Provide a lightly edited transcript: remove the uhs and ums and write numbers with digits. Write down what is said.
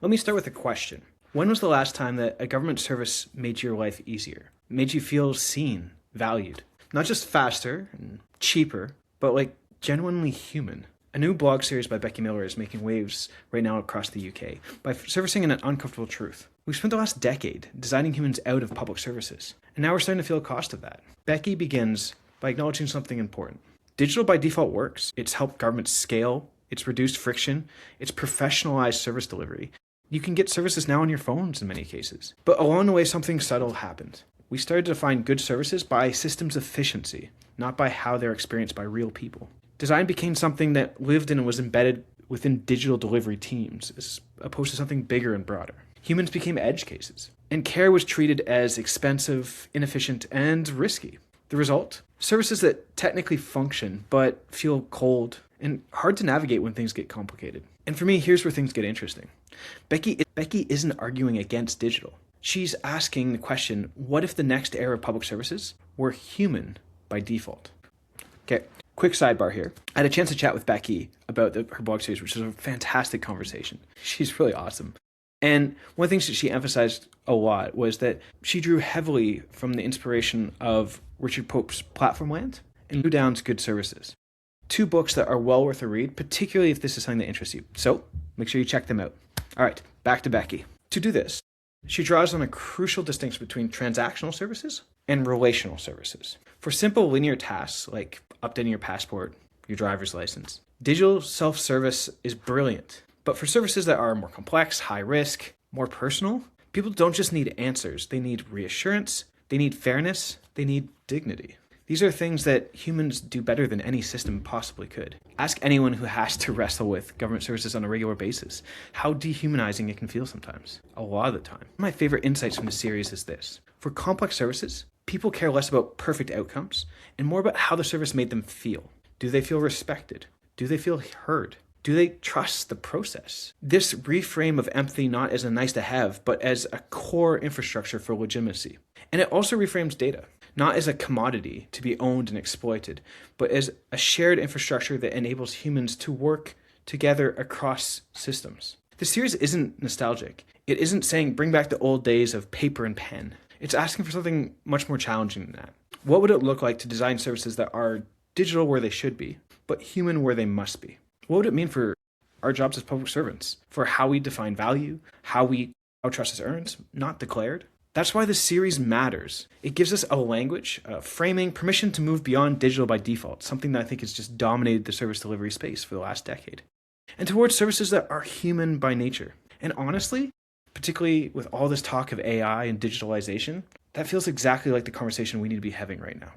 Let me start with a question. When was the last time that a government service made your life easier? Made you feel seen, valued? Not just faster and cheaper, but like genuinely human. A new blog series by Becky Miller is making waves right now across the UK by surfacing an uncomfortable truth. We've spent the last decade designing humans out of public services, and now we're starting to feel the cost of that. Becky begins by acknowledging something important. Digital by default works. It's helped governments scale, it's reduced friction, it's professionalized service delivery. You can get services now on your phones in many cases. But along the way, something subtle happened. We started to define good services by systems efficiency, not by how they're experienced by real people. Design became something that lived and was embedded within digital delivery teams, as opposed to something bigger and broader. Humans became edge cases, and care was treated as expensive, inefficient, and risky. The result? Services that technically function, but feel cold and hard to navigate when things get complicated. And for me, here's where things get interesting. Becky isn't arguing against digital. She's asking the question, what if the next era of public services were human by default? Okay, quick sidebar here. I had a chance to chat with Becky about her blog series, which was a fantastic conversation. She's really awesome. And one of the things that she emphasized a lot was that she drew heavily from the inspiration of Richard Pope's Platformland and Lou Downs' Good Services. Two books that are well worth a read, particularly if this is something that interests you. So make sure you check them out. All right, back to Becky. To do this, she draws on a crucial distinction between transactional services and relational services. For simple linear tasks like updating your passport, your driver's license, digital self-service is brilliant. But for services that are more complex, high risk, more personal, people don't just need answers. They need reassurance, they need fairness, they need dignity. These are things that humans do better than any system possibly could. Ask anyone who has to wrestle with government services on a regular basis how dehumanizing it can feel sometimes, a lot of the time. One of my favorite insights from the series is this. For complex services, people care less about perfect outcomes and more about how the service made them feel. Do they feel respected? Do they feel heard? Do they trust the process? This reframe of empathy not as a nice to have, but as a core infrastructure for legitimacy. And it also reframes data, not as a commodity to be owned and exploited, but as a shared infrastructure that enables humans to work together across systems. The series isn't nostalgic. It isn't saying bring back the old days of paper and pen. It's asking for something much more challenging than that. What would it look like to design services that are digital where they should be, but human where they must be? What would it mean for our jobs as public servants, for how we define value, how trust is earned, not declared? That's why this series matters. It gives us a language, a framing, permission to move beyond digital by default, something that I think has just dominated the service delivery space for the last decade, and towards services that are human by nature. And honestly, particularly with all this talk of AI and digitalization, that feels exactly like the conversation we need to be having right now.